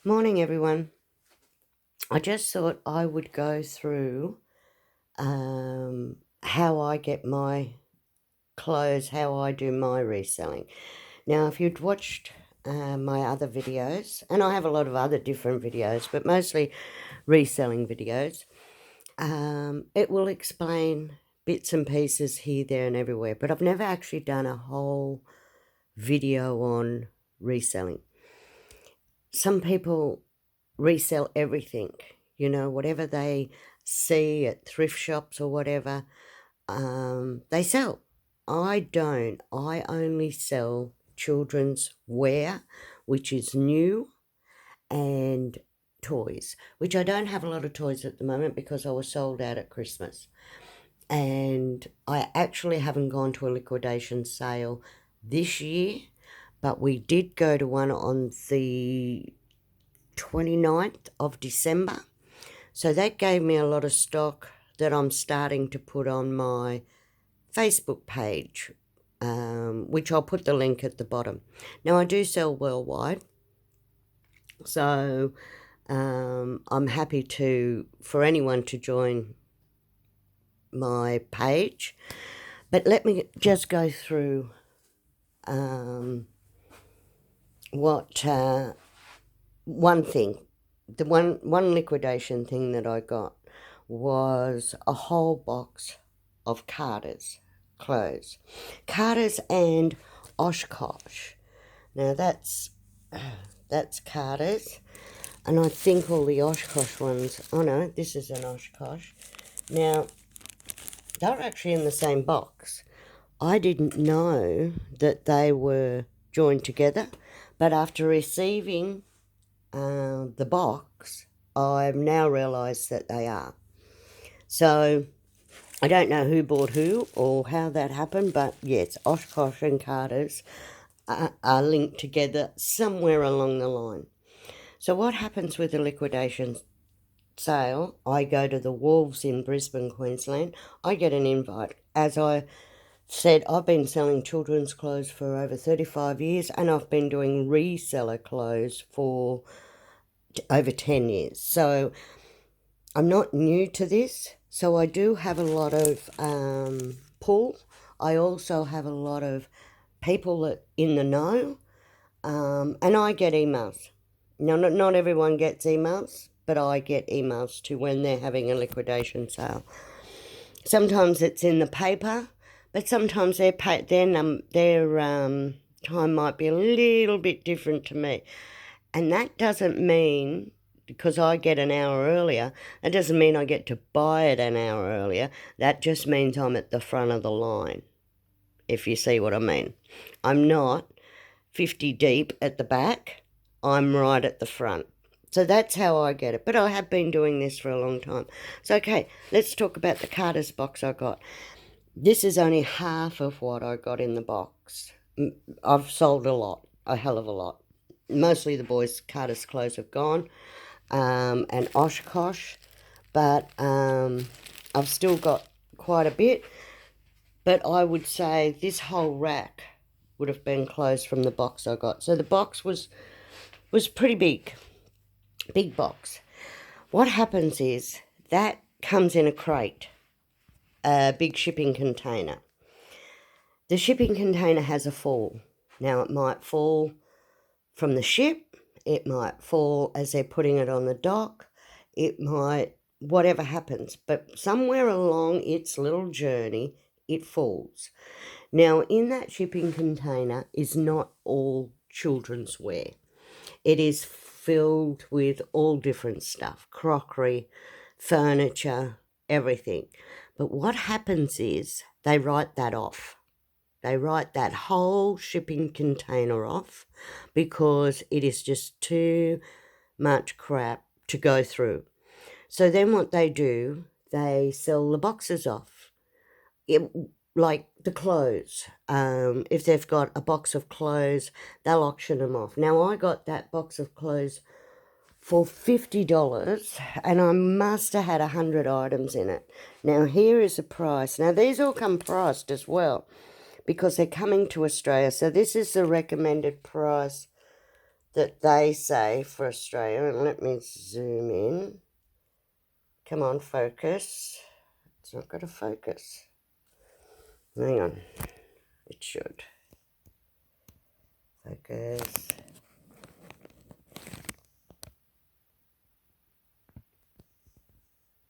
Morning, everyone. I just thought I would go through how I get my clothes, how I do my reselling. Now, if you'd watched my other videos, and I have a lot of other different videos, but mostly reselling videos, it will explain bits and pieces here, there, and everywhere. But I've never actually done a whole video on reselling. Some people resell everything, whatever they see at thrift shops or whatever, they sell. I don't. I only sell children's wear, which is new, and toys, which I don't have a lot of toys at the moment because I was sold out at Christmas. And I actually haven't gone to a liquidation sale this year, but we did go to one on the 29th of December. So that gave me a lot of stock that I'm starting to put on my Facebook page, which I'll put the link at the bottom. Now, I do sell worldwide, so I'm happy for anyone to join my page. But let me just go through what one thing. The one liquidation thing that I got was a whole box of Carter's clothes. Carter's and Oshkosh. Now that's Carter's, and I think all the Oshkosh ones, oh no, this is an Oshkosh. Now, they're actually in the same box. I didn't know that they were joined together, but after receiving the box, I've now realised that they are. So I don't know who bought who or how that happened, but yes, Oshkosh and Carter's are linked together somewhere along the line. So what happens with the liquidation sale? I go to the Wolves in Brisbane, Queensland. I get an invite. As I said, I've been selling children's clothes for over 35 years, and I've been doing reseller clothes for over 10 years. So I'm not new to this. So I do have a lot of pull. I also have a lot of people that in the know, and I get emails. Now, not everyone gets emails, but I get emails too when they're having a liquidation sale. Sometimes it's in the paper, but sometimes their time might be a little bit different to me. And that doesn't mean, because I get an hour earlier, it doesn't mean I get to buy it an hour earlier. That just means I'm at the front of the line, if you see what I mean. I'm not 50 deep at the back. I'm right at the front. So that's how I get it. But I have been doing this for a long time. So, okay, let's talk about the Carter's box I got. This is only half of what I got in the box. I've sold a lot, a hell of a lot. Mostly the boys' Carter's clothes have gone, and Oshkosh, but I've still got quite a bit. But I would say this whole rack would have been closed from the box I got. So the box was pretty big box. What happens is that comes in a crate, a big shipping container. The shipping container has a fall. Now, it might fall from the ship, it might fall as they're putting it on the dock, it might, whatever happens, but somewhere along its little journey, it falls. Now, in that shipping container is not all children's wear. It is filled with all different stuff, crockery, furniture, everything. But what happens is they write that off. They write that whole shipping container off because it is just too much crap to go through. So then what they do, they sell the boxes off. Like the clothes. If they've got a box of clothes, they'll auction them off. Now, I got that box of clothes for $50, and I must have had 100 items in it. Now, here is the price. Now, these all come priced as well, because they're coming to Australia. So this is the recommended price that they say for Australia, and let me zoom in. Come on, focus. It's not going to focus. Hang on. It should. Focus.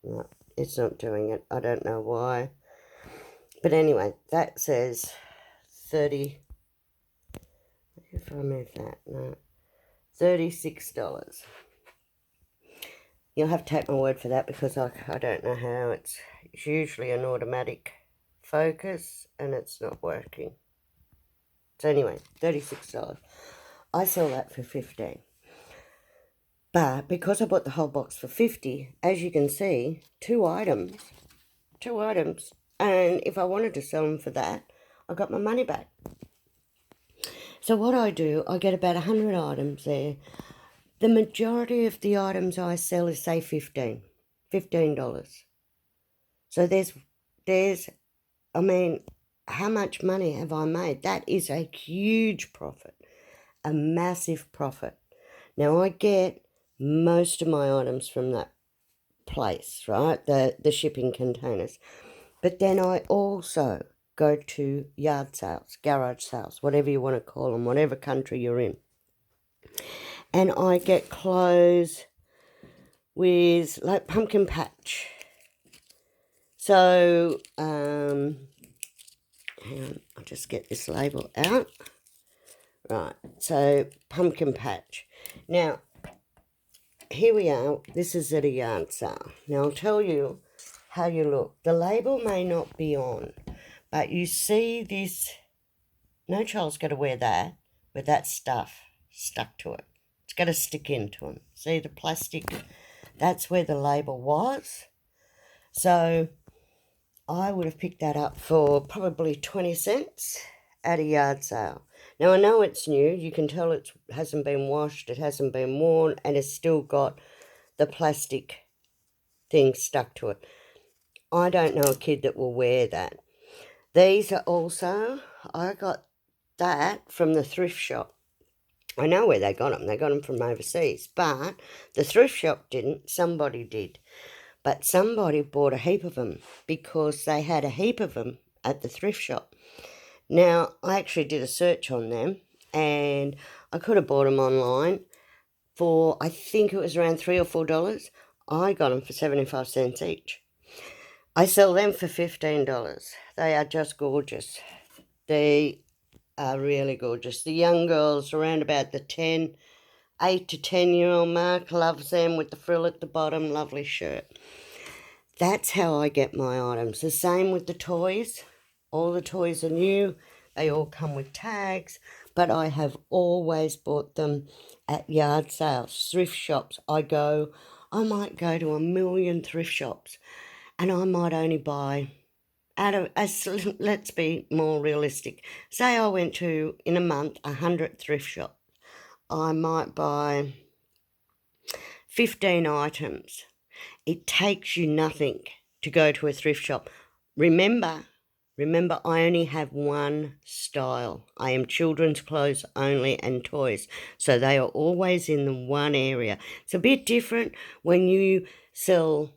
No, it's not doing it. I don't know why. But anyway, that says 30. If I move that, no. $36. You'll have to take my word for that because I don't know how. It's usually an automatic focus and it's not working. So anyway, $36. I sell that for $15. But because I bought the whole box for $50, as you can see, two items. And if I wanted to sell them for that, I got my money back. So what I do, I get about 100 items there. The majority of the items I sell is, say, $15. So there's, I mean, how much money have I made? That is a huge profit, a massive profit. Now, I get most of my items from that place, right, the shipping containers. But then I also go to yard sales, garage sales, whatever you want to call them, whatever country you're in. And I get clothes with, like, pumpkin patch. So, hang on, I'll just get this label out. Right, so pumpkin patch. Now, here we are. This is at a yard sale. Now, I'll tell you how you look. The label may not be on, but you see this. No child's got to wear that with that stuff stuck to it. It's got to stick into them. See the plastic? That's where the label was. So I would have picked that up for probably 20 cents at a yard sale. Now, I know it's new. You can tell it hasn't been washed, it hasn't been worn, and it's still got the plastic thing stuck to it. I don't know a kid that will wear that. These are also, I got that from the thrift shop. I know where they got them. They got them from overseas. But the thrift shop didn't. Somebody did. But somebody bought a heap of them because they had a heap of them at the thrift shop. Now, I actually did a search on them and I could have bought them online for, I think it was around $3 or $4. I got them for 75 cents each. I sell them for $15. They are just gorgeous. They are really gorgeous. The young girls around about the 8 to 10-year-old mark loves them with the frill at the bottom, lovely shirt. That's how I get my items. The same with the toys. All the toys are new. They all come with tags, but I have always bought them at yard sales, thrift shops. I might go to 1,000,000 thrift shops and I might only buy, let's be more realistic. Say I went to, in a month, 100 thrift shops. I might buy 15 items. It takes you nothing to go to a thrift shop. Remember, I only have one style. I am children's clothes only and toys. So they are always in the one area. It's a bit different when you sell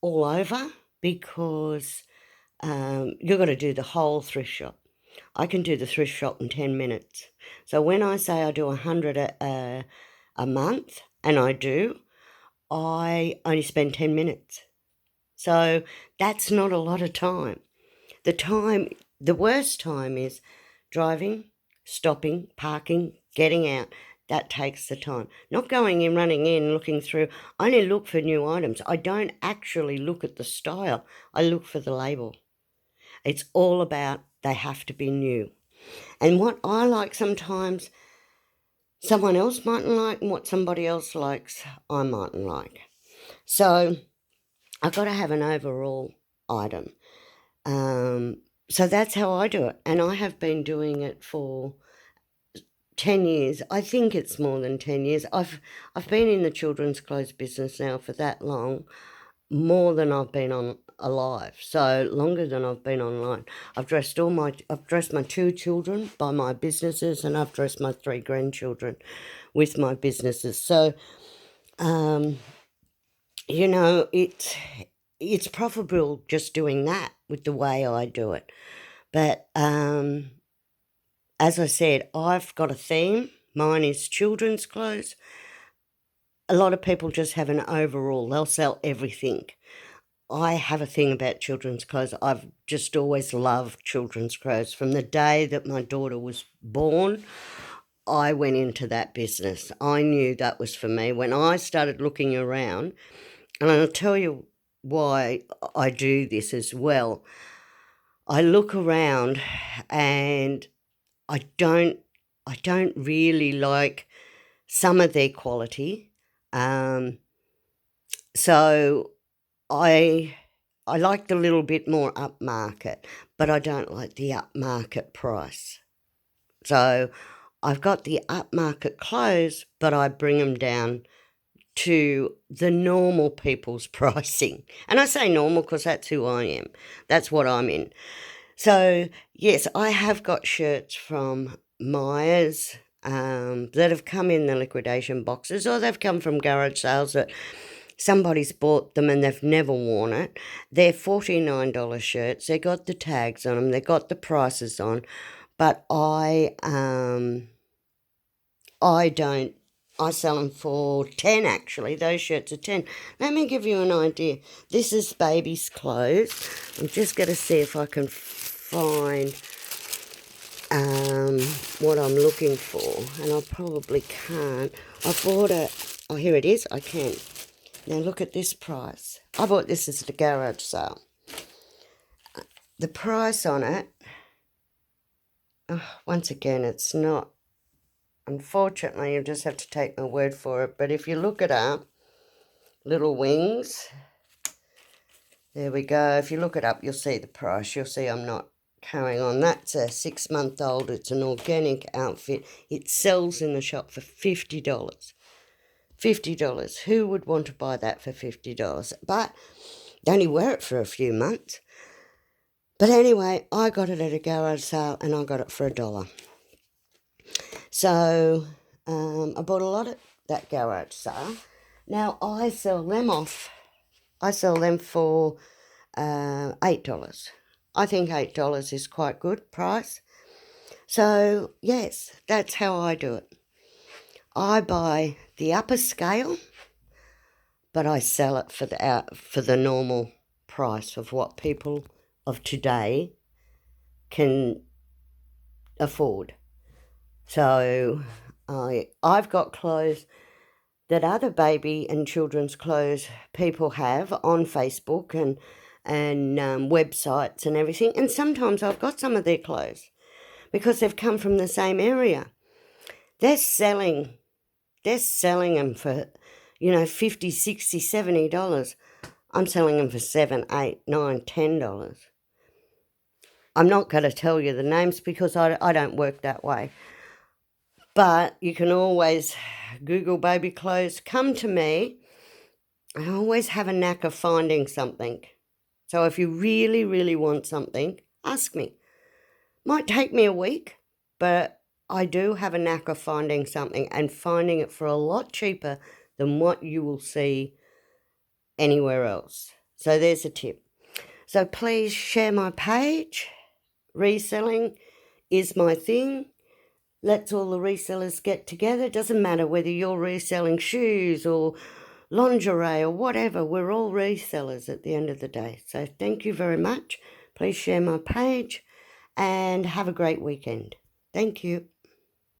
all over because you've got to do the whole thrift shop. I can do the thrift shop in 10 minutes. So when I say I do 100 a month, and I do, I only spend 10 minutes. So that's not a lot of time. The worst time is driving, stopping, parking, getting out. That takes the time. Not going in, running in, looking through. I only look for new items. I don't actually look at the style. I look for the label. It's all about they have to be new. And what I like sometimes, someone else mightn't like, and what somebody else likes, I mightn't like. So I've got to have an overall item. So that's how I do it. And I have been doing it for 10 years. I think it's more than 10 years. I've been in the children's clothes business now for that long, more than I've been alive. So longer than I've been online. I've dressed my 2 children by my businesses, and I've dressed my 3 grandchildren with my businesses. So, you know, it's profitable just doing that with the way I do it. But as I said, I've got a theme. Mine is children's clothes. A lot of people just have an overall. They'll sell everything. I have a thing about children's clothes. I've just always loved children's clothes. From the day that my daughter was born, I went into that business. I knew that was for me. When I started looking around, and I'll tell you why I do this as well. I look around and I don't really like some of their quality. So I like the little bit more upmarket, but I don't like the upmarket price. So I've got the upmarket clothes, but I bring them down to the normal people's pricing. And I say normal because that's who I am. That's what I'm in. So, yes, I have got shirts from Myers that have come in the liquidation boxes, or they've come from garage sales that somebody's bought them and they've never worn it. They're $49 shirts. They got the tags on them. They got the prices on. But I don't. I sell them for 10 actually. Those shirts are 10. Let me give you an idea. This is baby's clothes. I'm just going to see if I can find what I'm looking for. And I probably can't. I bought it. Oh, here it is. I can. Now look at this price. I bought this as a garage sale. The price on it, once again, it's not. Unfortunately, you'll just have to take my word for it. But if you look it up, little wings, there we go. If you look it up, you'll see the price. You'll see I'm not carrying on. That's a 6-month-old. It's an organic outfit. It sells in the shop for $50. $50. Who would want to buy that for $50? But they only wear it for a few months. But anyway, I got it at a garage sale and I got it for $1. So I bought a lot at that garage sale. Now I sell them off. I sell them for $8. I think $8 is quite good price. So yes, that's how I do it. I buy the upper scale, but I sell it for the normal price of what people of today can afford. So I've got clothes that other baby and children's clothes people have on Facebook and websites and everything. And sometimes I've got some of their clothes because they've come from the same area. They're selling them for, $50, $60, $70. I'm selling them for $7, $8, $9, $10. I'm not going to tell you the names because I don't work that way. But you can always Google baby clothes. Come to me. I always have a knack of finding something. So if you really, really want something, ask me. Might take me a week, but I do have a knack of finding something and finding it for a lot cheaper than what you will see anywhere else. So there's a tip. So please share my page. Reselling is my thing. Let's all the resellers get together. It doesn't matter whether you're reselling shoes or lingerie or whatever. We're all resellers at the end of the day. So thank you very much. Please share my page and have a great weekend. Thank you.